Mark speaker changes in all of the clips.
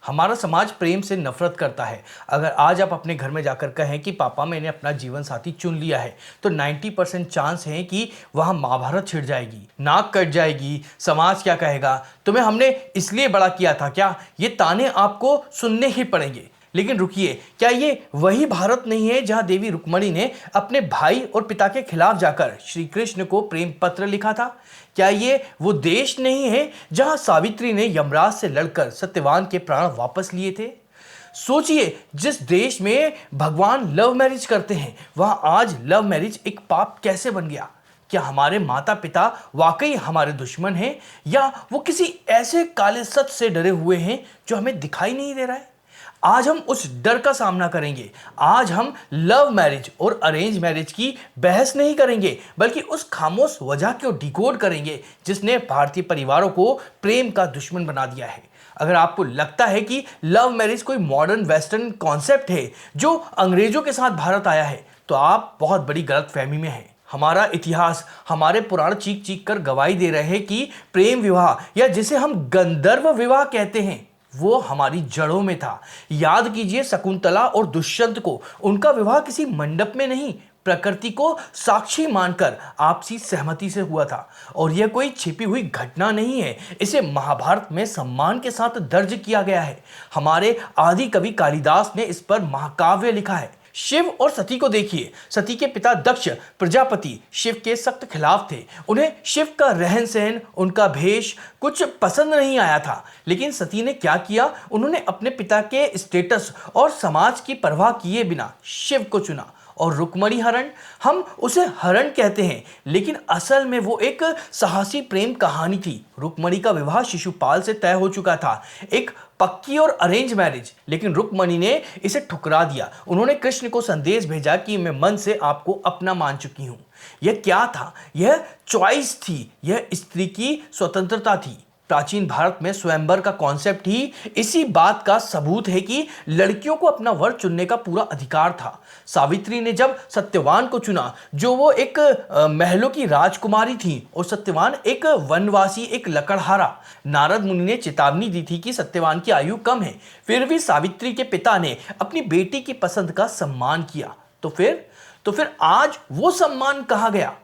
Speaker 1: हमारा समाज प्रेम से नफरत करता है। अगर आज आप अपने घर में जाकर कहें कि पापा मैंने अपना जीवन साथी चुन लिया है, तो 90% चांस है कि वहां महाभारत छिड़ जाएगी, नाक कट जाएगी, समाज क्या कहेगा, तुम्हें हमने इसलिए बड़ा किया था क्या, ये ताने आपको सुनने ही पड़ेंगे। लेकिन रुकिए, क्या ये वही भारत नहीं है जहां देवी रुक्मणी ने अपने भाई और पिता के खिलाफ जाकर श्री कृष्ण को प्रेम पत्र लिखा था? क्या ये वो देश नहीं है जहां सावित्री ने यमराज से लड़कर सत्यवान के प्राण वापस लिए थे? सोचिए, जिस देश में भगवान लव मैरिज करते हैं, वहां आज लव मैरिज एक पाप कैसे बन गया? क्या हमारे माता पिता वाकई हमारे दुश्मन हैं, या वो किसी ऐसे काले सच से डरे हुए हैं जो हमें दिखाई नहीं दे रहा है? आज हम उस डर का सामना करेंगे। आज हम लव मैरिज और अरेंज मैरिज की बहस नहीं करेंगे, बल्कि उस खामोश वजह को डिकोड करेंगे जिसने भारतीय परिवारों को प्रेम का दुश्मन बना दिया है। अगर आपको लगता है कि लव मैरिज कोई मॉडर्न वेस्टर्न कॉन्सेप्ट है जो अंग्रेजों के साथ भारत आया है, तो आप बहुत बड़ी गलतफहमी में हैं। हमारा इतिहास, हमारे पुराण चीख चीख कर गवाही दे रहे हैं कि प्रेम विवाह, या जिसे हम गंधर्व विवाह कहते हैं, वो हमारी जड़ों में था। याद कीजिए शकुंतला और दुष्यंत को, उनका विवाह किसी मंडप में नहीं, प्रकृति को साक्षी मानकर आपसी सहमति से हुआ था। और यह कोई छिपी हुई घटना नहीं है, इसे महाभारत में सम्मान के साथ दर्ज किया गया है। हमारे आदि कवि कालिदास ने इस पर महाकाव्य लिखा है। शिव और सती को देखिए। सती के पिता दक्ष प्रजापति शिव के सख्त खिलाफ थे। उन्हें शिव का रहन सहन, उनका भेष कुछ पसंद नहीं आया था। लेकिन सती ने क्या किया? उन्होंने अपने पिता के स्टेटस और समाज की परवाह किए बिना शिव को चुना। और रुक्मणी हरण, हम उसे हरण कहते हैं, लेकिन असल में वो एक साहसी प्रेम कहानी थी। रुक्मणी का विवाह शिशुपाल से तय हो चुका था, एक पक्की और अरेंज मैरिज, लेकिन रुक्मणी ने इसे ठुकरा दिया। उन्होंने कृष्ण को संदेश भेजा कि मैं मन से आपको अपना मान चुकी हूं। यह क्या था? यह चॉइस थी, यह स्त्री की स्वतंत्रता थी। प्राचीन भारत में स्वयंवर का कॉन्सेप्ट ही इसी बात का सबूत है कि लड़कियों को अपना वर चुनने का पूरा अधिकार था। सावित्री ने जब सत्यवान को चुना, जो वो एक महलों की राजकुमारी थी, और सत्यवान एक वनवासी, एक लकड़हारा। नारद मुनि ने चेतावनी दी थी कि सत्यवान की आयु कम है, फिर भी सावित्री के पिता ने अपनी बेटी की पसंद का सम्मान किया। तो फिर आज वो सम्मान कहाँ गया?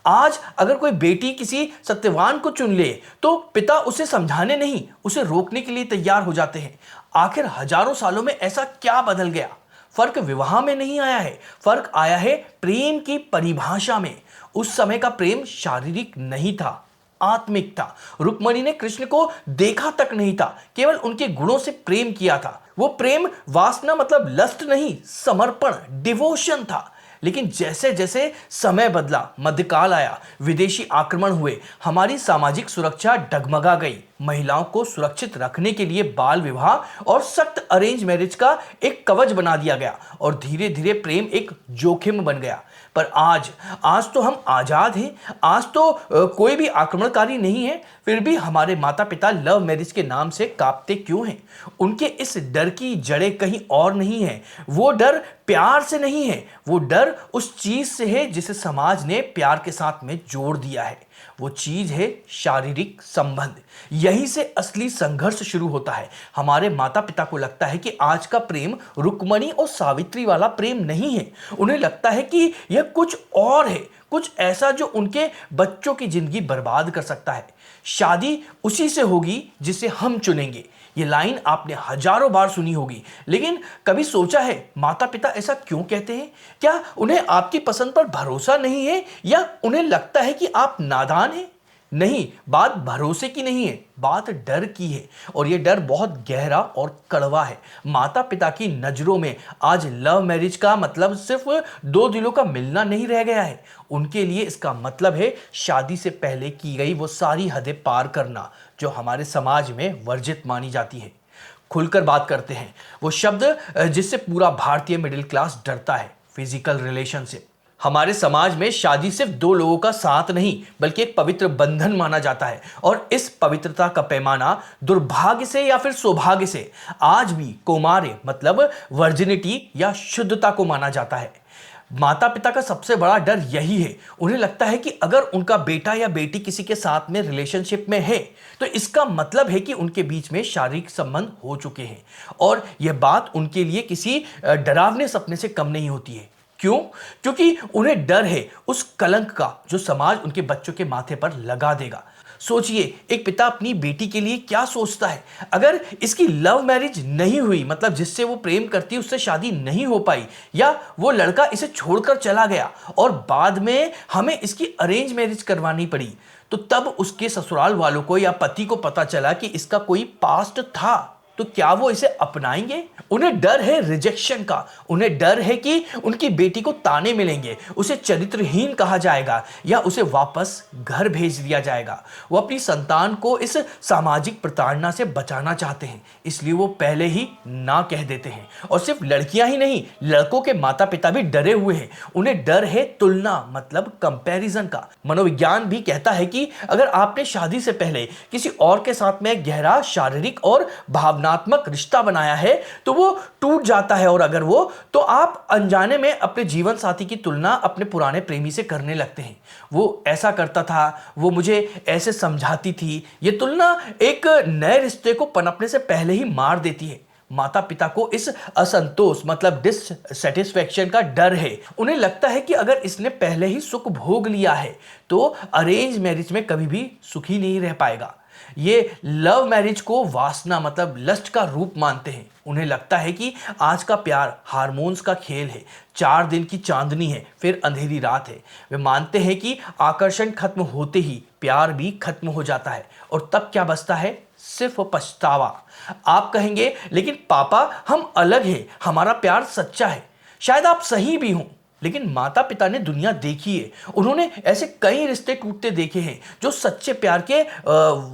Speaker 1: आज अगर कोई बेटी किसी सत्यवान को चुन ले, तो पिता उसे समझाने नहीं, उसे रोकने के लिए तैयार हो जाते हैं। आखिर हजारों सालों में ऐसा क्या बदल गया? फर्क विवाह में नहीं आया है, फर्क आया है प्रेम की परिभाषा में। उस समय का प्रेम शारीरिक नहीं था, आत्मिक था। रुक्मणी ने कृष्ण को देखा तक नहीं था, केवल उनके गुणों से प्रेम किया था। वो प्रेम वासना मतलब लस्ट नहीं, समर्पण, डिवोशन था। लेकिन जैसे जैसे समय बदला, मध्यकाल आया, विदेशी आक्रमण हुए, हमारी सामाजिक सुरक्षा डगमगा गई। महिलाओं को सुरक्षित रखने के लिए बाल विवाह और सख्त अरेंज मैरिज का एक कवच बना दिया गया, और धीरे धीरे प्रेम एक जोखिम बन गया। पर आज तो हम आजाद हैं, आज तो कोई भी आक्रमणकारी नहीं है। फिर भी हमारे माता पिता लव मैरिज के नाम से कांपते क्यों हैं? उनके इस डर की जड़ें कहीं और नहीं है। वो डर प्यार से नहीं है, वो डर उस चीज से है जिसे समाज ने प्यार के साथ में जोड़ दिया है। वो चीज है शारीरिक संबंध। यहीं से असली संघर्ष शुरू होता है। हमारे माता पिता को लगता है कि आज का प्रेम रुक्मणी और सावित्री वाला प्रेम नहीं है। उन्हें लगता है कि यह कुछ और है, कुछ ऐसा जो उनके बच्चों की जिंदगी बर्बाद कर सकता है। शादी उसी से होगी जिसे हम चुनेंगे। ये लाइन आपने हजारों बार सुनी होगी, लेकिन कभी सोचा है माता पिता ऐसा क्यों कहते हैं? क्या उन्हें आपकी पसंद पर भरोसा नहीं है, या उन्हें लगता है कि आप नादान हैं? नहीं, बात भरोसे की नहीं है, बात डर की है। और यह डर बहुत गहरा और कड़वा है। माता पिता की नजरों में आज लव मैरिज का मतलब सिर्फ दो दिलों का मिलना नहीं रह गया है। उनके लिए इसका मतलब है शादी से पहले की गई वो सारी हदें पार करना जो हमारे समाज में वर्जित मानी जाती है। खुलकर बात करते हैं, वो शब्द जिससे पूरा भारतीय मिडिल क्लास डरता है, फिजिकल रिलेशनशिप। हमारे समाज में शादी सिर्फ दो लोगों का साथ नहीं, बल्कि एक पवित्र बंधन माना जाता है। और इस पवित्रता का पैमाना दुर्भाग्य से या फिर सौभाग्य से आज भी कौमार्य मतलब वर्जिनिटी या शुद्धता को माना जाता है। माता पिता का सबसे बड़ा डर यही है। उन्हें लगता है कि अगर उनका बेटा या बेटी किसी के साथ में रिलेशनशिप में है तो इसका मतलब है कि उनके बीच में शारीरिक संबंध हो चुके हैं, और यह बात उनके लिए किसी डरावने सपने से कम नहीं होती है। क्यों? क्योंकि उन्हें डर है उस कलंक का जो समाज उनके बच्चों के माथे पर लगा देगा। सोचिए, एक पिता अपनी बेटी के लिए क्या सोचता है। अगर इसकी लव मैरिज नहीं हुई, मतलब जिससे वो प्रेम करती उससे शादी नहीं हो पाई, या वो लड़का इसे छोड़कर चला गया और बाद में हमें इसकी अरेंज मैरिज करवानी पड़ी, तो तब उसके ससुराल वालों को या पति को पता चला कि इसका कोई पास्ट था, तो क्या वो इसे अपनाएंगे? उन्हें डर है रिजेक्शन का। उन्हें डर है कि उनकी बेटी को ताने मिलेंगे, उसे चरित्रहीन कहा जाएगा या उसे वापस घर भेज दिया जाएगा। वो अपनी संतान को इस सामाजिक प्रताड़ना से बचाना चाहते हैं, इसलिए वो पहले ही ना कह देते हैं। और सिर्फ लड़कियां ही नहीं, लड़कों के माता पिता भी डरे हुए हैं। उन्हें डर है तुलना, मतलब कंपैरिजन का। मनोविज्ञान भी कहता है कि अगर आपने शादी से पहले किसी और के साथ में गहरा शारीरिक और भावनात्मक रिश्ता बनाया है तो वो टूट जाता है, और अगर वो तो आप अनजाने में अपने जीवन साथी की तुलना अपने पुराने प्रेमी से करने लगते हैं। वो ऐसा करता था, वो मुझे ऐसे समझाती थी। ये तुलना एक नए रिश्ते को पनपने से पहले ही मार देती है। माता पिता को इस असंतोष, मतलब डिससेटिस्फैक्शन का डर है। उन्हें लगता है कि अगर इसने पहले ही सुख भोग लिया है तो अरेंज मैरिज में कभी भी सुखी नहीं रह पाएगा। ये लव मैरिज को वासना, मतलब लस्ट का रूप मानते हैं। उन्हें लगता है कि आज का प्यार हार्मोन्स का खेल है, 4 दिन की चांदनी है, फिर अंधेरी रात है। वे मानते हैं कि आकर्षण खत्म होते ही प्यार भी खत्म हो जाता है, और तब क्या बचता है? सिर्फ पछतावा। आप कहेंगे, लेकिन पापा हम अलग हैं, हमारा प्यार सच्चा है। शायद आप सही भी हों, लेकिन माता पिता ने दुनिया देखी है। उन्होंने ऐसे कई रिश्ते टूटते देखे हैं जो सच्चे प्यार के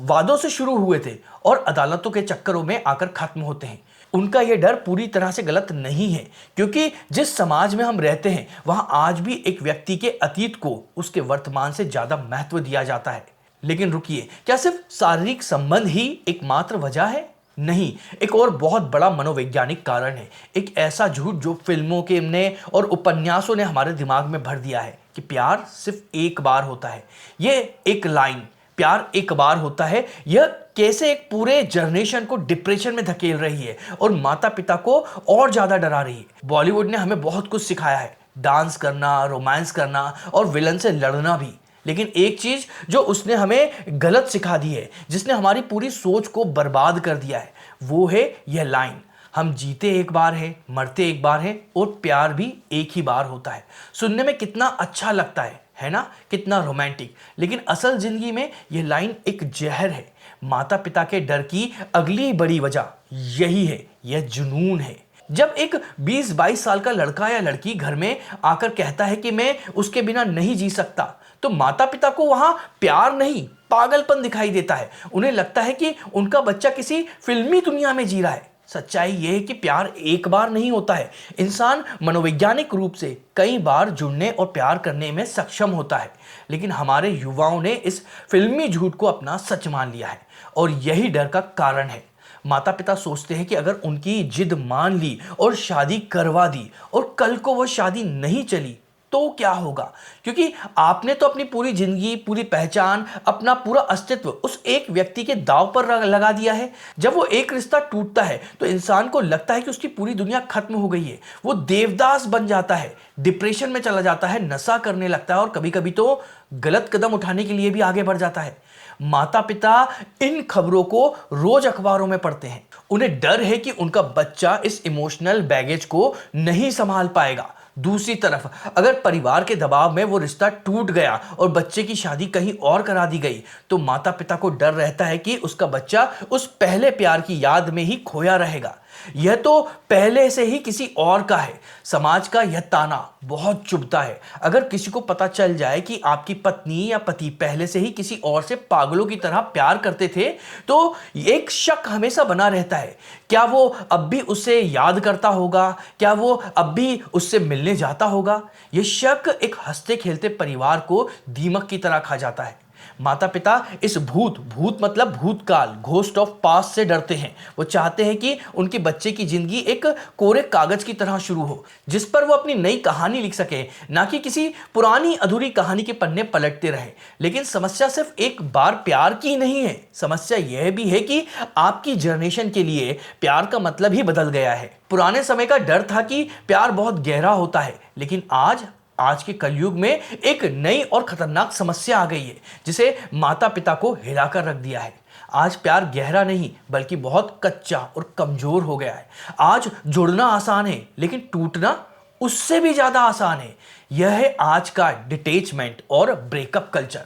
Speaker 1: वादों से शुरू हुए थे और अदालतों के चक्करों में आकर खत्म होते हैं। उनका यह डर पूरी तरह से गलत नहीं है, क्योंकि जिस समाज में हम रहते हैं वहां आज भी एक व्यक्ति के अतीत को उसके वर्तमान से ज्यादा महत्व दिया जाता है। लेकिन रुकिए, क्या सिर्फ शारीरिक संबंध ही एकमात्र वजह है? नहीं, एक और बहुत बड़ा मनोवैज्ञानिक कारण है। एक ऐसा झूठ जो फिल्मों के ने और उपन्यासों ने हमारे दिमाग में भर दिया है कि प्यार सिर्फ एक बार होता है। ये एक लाइन, प्यार एक बार होता है, यह कैसे एक पूरे जनरेशन को डिप्रेशन में धकेल रही है और माता पिता को और ज्यादा डरा रही है। बॉलीवुड ने हमें बहुत कुछ सिखाया है, डांस करना, रोमांस करना और विलन से लड़ना भी। लेकिन एक चीज जो उसने हमें गलत सिखा दी है, जिसने हमारी पूरी सोच को बर्बाद कर दिया है, वो है यह लाइन, हम जीते एक बार हैं, मरते एक बार हैं और प्यार भी एक ही बार होता है। सुनने में कितना अच्छा लगता है ना? कितना रोमांटिक। लेकिन असल जिंदगी में यह लाइन एक जहर है। माता पिता के डर की अगली बड़ी वजह यही है, यह जुनून है। जब एक 20-22 साल का लड़का या लड़की घर में आकर कहता है कि मैं उसके बिना नहीं जी सकता, तो माता पिता को वहां प्यार नहीं, पागलपन दिखाई देता है। उन्हें लगता है कि उनका बच्चा किसी फिल्मी दुनिया में जी रहा है। सच्चाई यह है कि प्यार एक बार नहीं होता है। इंसान मनोवैज्ञानिक रूप से कई बार जुड़ने और प्यार करने में सक्षम होता है, लेकिन हमारे युवाओं ने इस फिल्मी झूठ को अपना सच मान लिया है, और यही डर का कारण है। माता पिता सोचते हैं कि अगर उनकी जिद मान ली और शादी करवा दी और कल को वह शादी नहीं चली तो क्या होगा? क्योंकि आपने तो अपनी पूरी जिंदगी, पूरी पहचान, अपना पूरा अस्तित्व उस एक व्यक्ति के दांव पर लगा दिया है। जब वो एक रिश्ता टूटता है तो इंसान को लगता है कि उसकी पूरी दुनिया खत्म हो गई है। वो देवदास बन जाता है, डिप्रेशन में चला जाता है, नशा करने लगता है और कभी कभी तो गलत कदम उठाने के लिए भी आगे बढ़ जाता है। माता पिता इन खबरों को रोज अखबारों में पढ़ते हैं। उन्हें डर है कि उनका बच्चा इस इमोशनल बैगेज को नहीं संभाल पाएगा। दूसरी तरफ अगर परिवार के दबाव में वो रिश्ता टूट गया और बच्चे की शादी कहीं और करा दी गई, तो माता पिता को डर रहता है कि उसका बच्चा उस पहले प्यार की याद में ही खोया रहेगा। यह तो पहले से ही किसी और का है। समाज का यह ताना बहुत चुभता है। अगर किसी को पता चल जाए कि आपकी पत्नी या पति पहले से ही किसी और से पागलों की तरह प्यार करते थे, तो एक शक हमेशा बना रहता है। क्या वो अब भी उसे याद करता होगा? क्या वो अब भी उससे मिलने जाता होगा? यह शक एक हंसते खेलते परिवार को दीमक की तरह खा जाता है। माता पिता इस भूत भूत मतलब भूतकाल, घोस्ट ऑफ पास्ट से डरते हैं। वो चाहते हैं कि उनके बच्चे की जिंदगी एक कोरे कागज की तरह शुरू हो, जिस पर वो अपनी नई कहानी लिख सके, ना कि किसी पुरानी अधूरी कहानी के पन्ने पलटते रहे। लेकिन समस्या सिर्फ एक बार प्यार की नहीं है, समस्या यह भी है कि आपकी जनरेशन के लिए प्यार का मतलब ही बदल गया है। पुराने समय का डर था कि प्यार बहुत गहरा होता है, लेकिन आज के कलयुग में एक नई और खतरनाक समस्या आ गई है, जिसे माता पिता को हिलाकर रख दिया है। आज प्यार गहरा नहीं बल्कि बहुत कच्चा और कमजोर हो गया है। आज जुड़ना आसान है, लेकिन टूटना उससे भी ज्यादा आसान है। यह है आज का डिटैचमेंट और ब्रेकअप कल्चर।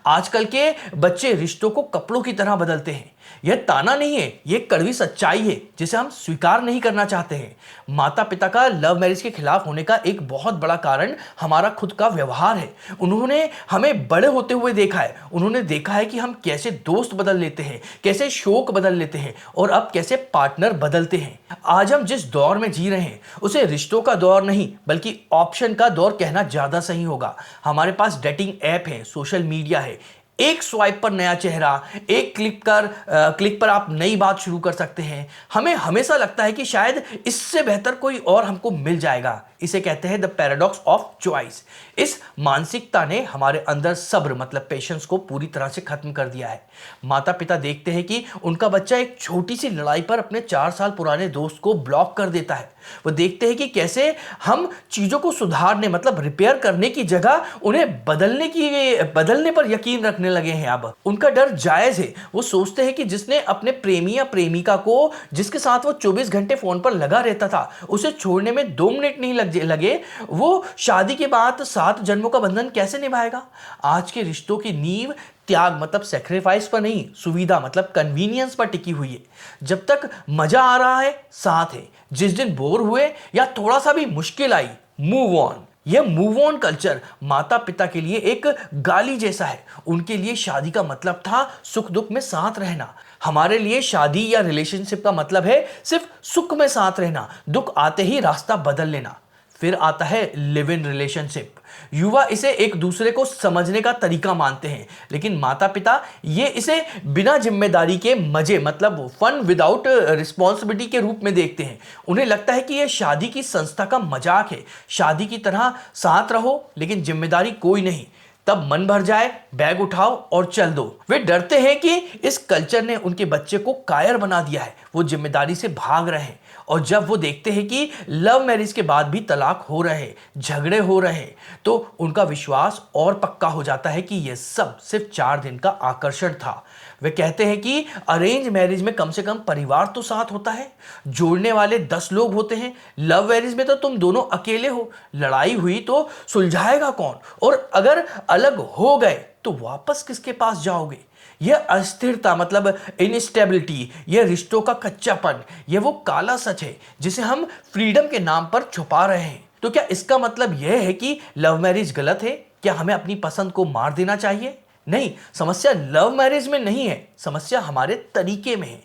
Speaker 1: आजकल के बच्चे रिश्तों को कपड़ों की तरह बदलते हैं। यह ताना नहीं है, यह कड़वी सच्चाई है जिसे हम स्वीकार नहीं करना चाहते हैं। माता पिता का लव मैरिज के खिलाफ होने का एक बहुत बड़ा कारण हमारा खुद का व्यवहार है। उन्होंने हमें बड़े होते हुए देखा है। उन्होंने देखा है कि हम कैसे दोस्त बदल लेते हैं, कैसे शौक बदल लेते हैं और अब कैसे पार्टनर बदलते हैं। आज हम जिस दौर में जी रहे हैं उसे रिश्तों का दौर नहीं बल्कि ऑप्शन का दौर कहना ज्यादा सही होगा। हमारे पास डेटिंग ऐप है, सोशल मीडिया है। एक स्वाइप पर नया चेहरा, एक क्लिक पर आप नई बात शुरू कर सकते हैं। हमें हमेशा लगता है कि शायद इससे बेहतर कोई और हमको मिल जाएगा। इसे कहते हैं द पैराडॉक्स ऑफ चॉइस। इस मानसिकता ने हमारे अंदर सब्र मतलब पेशेंस को पूरी तरह से खत्म कर दिया है। माता पिता देखते हैं कि उनका बच्चा एक छोटी सी लड़ाई पर अपने 4 साल पुराने दोस्त को ब्लॉक कर देता है। वो देखते हैं कि कैसे हम चीजों को सुधारने मतलब रिपेयर करने की जगह उन्हें बदलने पर यकीन रखने लगे हैं। अब उनका डर जायज है। वो सोचते हैं कि जिसने अपने प्रेमी या प्रेमिका को, जिसके साथ वो 24 घंटे फोन पर लगा रहता था, उसे छोड़ने में 2 मिनट नहीं लगे, वो शादी के बाद 7 जन्मों का बंधन कैसे निभाएगा। आज के रिश्तों की नींव त्याग मतलब सेक्रीफाइस पर नहीं, सुविधा मतलब कन्वीनियंस पर टिकी हुई है। जब तक मजा आ रहा है साथ है, जिस दिन बोर हुए या थोड़ा सा भी मुश्किल आई, मूव ऑन। यह मूव ऑन कल्चर माता पिता के लिए एक गाली जैसा है। उनके लिए शादी का मतलब था सुख दुख में साथ रहना। हमारे लिए शादी या रिलेशनशिप का मतलब है सिर्फ सुख में साथ रहना, दुख आते ही रास्ता बदल लेना। फिर आता है लिव इन रिलेशनशिप। युवा इसे एक दूसरे को समझने का तरीका मानते हैं, लेकिन माता पिता ये इसे बिना जिम्मेदारी के मजे मतलब फन विदाउट रिस्पॉन्सिबिलिटी के रूप में देखते हैं। उन्हें लगता है कि यह शादी की संस्था का मजाक है। शादी की तरह साथ रहो लेकिन जिम्मेदारी कोई नहीं, तब मन भर जाए बैग उठाओ और चल दो। वे डरते हैं कि इस कल्चर ने उनके बच्चे को कायर बना दिया है। वो जिम्मेदारी से भाग रहे हैं और जब वो देखते हैं कि लव मैरिज के बाद भी तलाक हो रहे, झगड़े हो रहे, तो उनका विश्वास और पक्का हो जाता है कि यह सब सिर्फ 4 दिन का आकर्षण था। वे कहते हैं कि अरेंज मैरिज में कम से कम परिवार तो साथ होता है, जोड़ने वाले 10 लोग होते हैं। लव मैरिज में तो तुम दोनों अकेले हो, लड़ाई हुई तो सुलझाएगा कौन, और अगर अलग हो गए तो वापस किसके पास जाओगे। यह अस्थिरता मतलब इनस्टेबिलिटी, यह रिश्तों का कच्चापन, यह वो काला सच है जिसे हम फ्रीडम के नाम पर छुपा रहे हैं। तो क्या इसका मतलब यह है कि लव मैरिज गलत है? क्या हमें अपनी पसंद को मार देना चाहिए? नहीं, समस्या लव मैरिज में नहीं है, समस्या हमारे तरीके में है।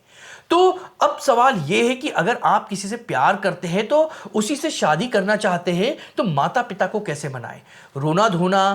Speaker 1: तो अब सवाल यह है कि अगर आप किसी से प्यार करते हैं तो उसी से शादी करना चाहते हैं, तो माता पिता को कैसे मनाएं? रोना धोना,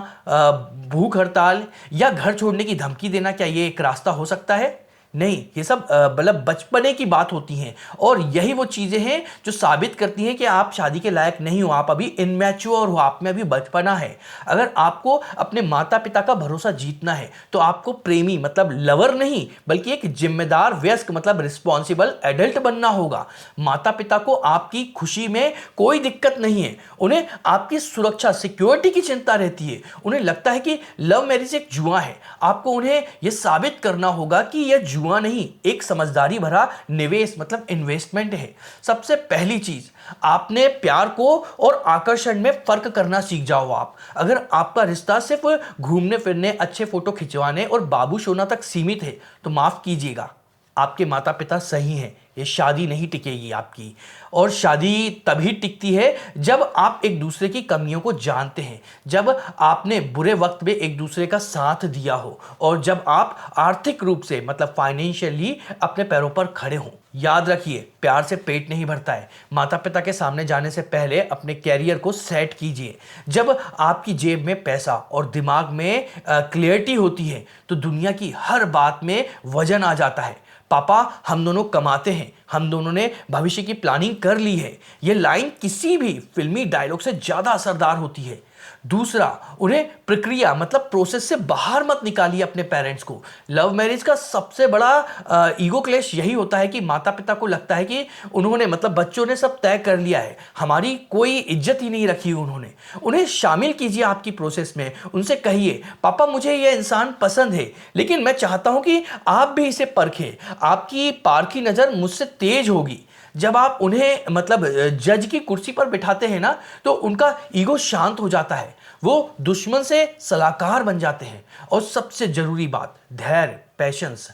Speaker 1: भूख हड़ताल या घर छोड़ने की धमकी देना, क्या ये एक रास्ता हो सकता है? नहीं, ये सब मतलब बचपने की बात होती हैं और यही वो चीज़ें हैं जो साबित करती हैं कि आप शादी के लायक नहीं हो, आप अभी इनमैच्योर हो, आप में अभी बचपना है। अगर आपको अपने माता पिता का भरोसा जीतना है तो आपको प्रेमी मतलब लवर नहीं बल्कि एक जिम्मेदार वयस्क मतलब रिस्पॉन्सिबल एडल्ट बनना होगा। माता पिता को आपकी खुशी में कोई दिक्कत नहीं है, उन्हें आपकी सुरक्षा सिक्योरिटी की चिंता रहती है। उन्हें लगता है कि लव मैरिज एक जुआ है। आपको उन्हें यह साबित करना होगा कि यह जुआ नहीं, एक समझदारी भरा निवेश मतलब इन्वेस्टमेंट है। सबसे पहली चीज, आपने प्यार को और आकर्षण में फर्क करना सीख जाओ। आप अगर आपका रिश्ता सिर्फ घूमने फिरने, अच्छे फोटो खिंचवाने और बाबू सोना तक सीमित है तो माफ कीजिएगा, आपके माता पिता सही हैं, ये शादी नहीं टिकेगी आपकी। और शादी तभी टिकती है जब आप एक दूसरे की कमियों को जानते हैं, जब आपने बुरे वक्त में एक दूसरे का साथ दिया हो और जब आप आर्थिक रूप से मतलब फाइनेंशियली अपने पैरों पर खड़े हों। याद रखिए, प्यार से पेट नहीं भरता है। माता पिता के सामने जाने से पहले अपने कैरियर को सेट कीजिए। जब आपकी जेब में पैसा और दिमाग में क्लियरिटी होती है तो दुनिया की हर बात में वजन आ जाता है। पापा, हम दोनों कमाते हैं, हम दोनों ने भविष्य की प्लानिंग कर ली है। यह लाइन किसी भी फिल्मी डायलॉग से ज्यादा असरदार होती है। दूसरा, उन्हें प्रक्रिया मतलब प्रोसेस से बाहर मत निकालिए अपने पेरेंट्स को। लव मैरिज का सबसे बड़ा ईगो क्लेश यही होता है कि माता पिता को लगता है कि उन्होंने मतलब बच्चों ने सब तय कर लिया है, हमारी कोई इज्जत ही नहीं रखी उन्होंने। उन्हें शामिल कीजिए आपकी प्रोसेस में। उनसे कहिए, पापा मुझे यह इंसान पसंद है, लेकिन मैं चाहता हूं कि आप भी इसे परखें। आपकी पारखी नजर मुझसे तेज होगी। जब आप उन्हें मतलब जज की कुर्सी पर बिठाते हैं ना, तो उनका ईगो शांत हो जाता है, वो दुश्मन से सलाहकार बन जाते हैं। और सबसे जरूरी बात, धैर्य, पेशेंस।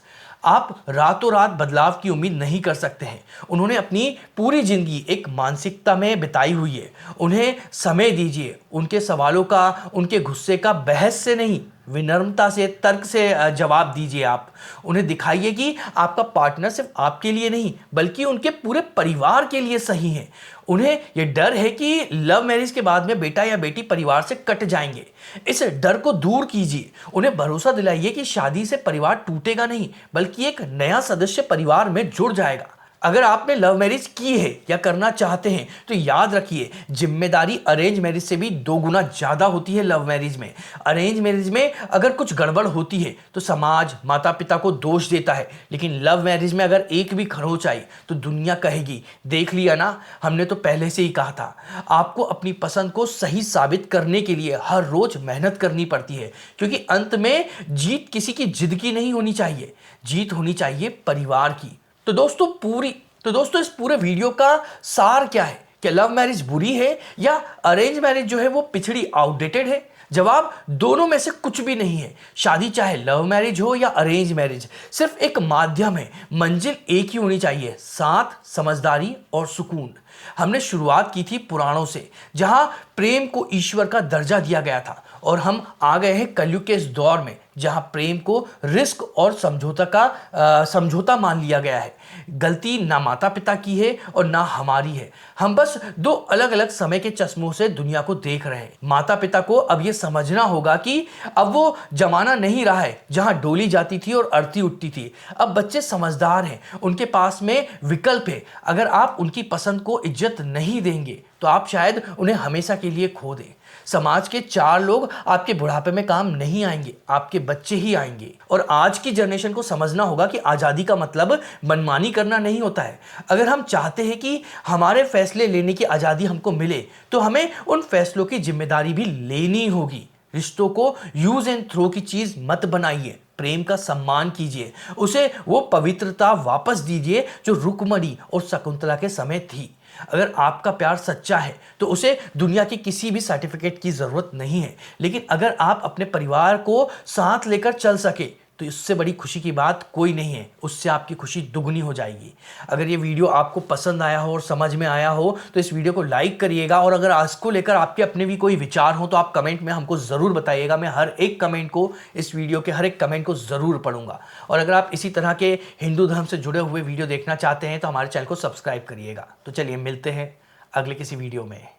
Speaker 1: आप रातों रात बदलाव की उम्मीद नहीं कर सकते हैं। उन्होंने अपनी पूरी जिंदगी एक मानसिकता में बिताई हुई है। उन्हें समय दीजिए। उनके सवालों का, उनके गुस्से का बहस से नहीं, विनम्रता से, तर्क से जवाब दीजिए। आप उन्हें दिखाइए कि आपका पार्टनर सिर्फ आपके लिए नहीं बल्कि उनके पूरे परिवार के लिए सही है। उन्हें यह डर है कि लव मैरिज के बाद में बेटा या बेटी परिवार से कट जाएंगे। इस डर को दूर कीजिए। उन्हें भरोसा दिलाइए कि शादी से परिवार टूटेगा नहीं बल्कि एक नया सदस्य परिवार में जुड़ जाएगा। अगर आपने लव मैरिज की है या करना चाहते हैं तो याद रखिए, जिम्मेदारी अरेंज मैरिज से भी 2 गुना ज्यादा होती है लव मैरिज में। अरेंज मैरिज में अगर कुछ गड़बड़ होती है तो समाज, माता पिता को दोष देता है, लेकिन लव मैरिज में अगर एक भी खरोंच आई तो दुनिया कहेगी, देख लिया ना, हमने तो पहले से ही कहा था। आपको अपनी पसंद को सही साबित करने के लिए हर रोज मेहनत करनी पड़ती है, क्योंकि अंत में जीत किसी की जिद की नहीं होनी चाहिए, जीत होनी चाहिए परिवार की। तो दोस्तों इस पूरे वीडियो का सार क्या है? क्या लव मैरिज बुरी है या अरेंज मैरिज जो है वो पिछड़ी, आउटडेटेड है? जवाब दोनों में से कुछ भी नहीं है। शादी चाहे लव मैरिज हो या अरेंज मैरिज, सिर्फ एक माध्यम है, मंजिल एक ही होनी चाहिए, साथ, समझदारी और सुकून। हमने शुरुआत की थी पुराणों से, जहां प्रेम को ईश्वर का दर्जा दिया गया था, और हम आ गए हैं कलयुग के इस दौर में जहां प्रेम को रिस्क और समझौता मान लिया गया है। गलती ना माता पिता की है और ना हमारी है। हम बस 2 अलग अलग समय के चश्मों से दुनिया को देख रहे हैं। माता पिता को अब यह समझना होगा कि अब वो जमाना नहीं रहा है जहां डोली जाती थी और अर्थी उठती थी। अब बच्चे समझदार हैं, उनके पास में विकल्प है। अगर आप उनकी पसंद को इज्जत नहीं देंगे तो आप शायद उन्हें हमेशा के लिए खो दें। समाज के 4 लोग आपके बुढ़ापे में काम नहीं आएंगे, आपके बच्चे ही आएंगे। और आज की जनरेशन को समझना होगा कि आजादी का मतलब मनमानी करना नहीं होता है। अगर हम चाहते हैं कि हमारे फैसले लेने की आजादी हमको मिले तो हमें उन फैसलों की जिम्मेदारी भी लेनी होगी। रिश्तों को यूज एंड थ्रो की चीज मत बनाइए। प्रेम का सम्मान कीजिए, उसे वो पवित्रता वापस दीजिए जो रुक्मणी और शकुंतला के समय थी। अगर आपका प्यार सच्चा है तो उसे दुनिया की किसी भी सर्टिफिकेट की जरूरत नहीं है, लेकिन अगर आप अपने परिवार को साथ लेकर चल सके तो इससे बड़ी खुशी की बात कोई नहीं है। उससे आपकी खुशी दुगनी हो जाएगी। अगर ये वीडियो आपको पसंद आया हो और समझ में आया हो तो इस वीडियो को लाइक करिएगा, और अगर आज को लेकर आपके अपने भी कोई विचार हो तो आप कमेंट में हमको ज़रूर बताइएगा। मैं हर एक कमेंट को, इस वीडियो के हर एक कमेंट को ज़रूर पढ़ूंगा। और अगर आप इसी तरह के हिंदू धर्म से जुड़े हुए वीडियो देखना चाहते हैं तो हमारे चैनल को सब्सक्राइब करिएगा। तो चलिए मिलते हैं अगले किसी वीडियो में।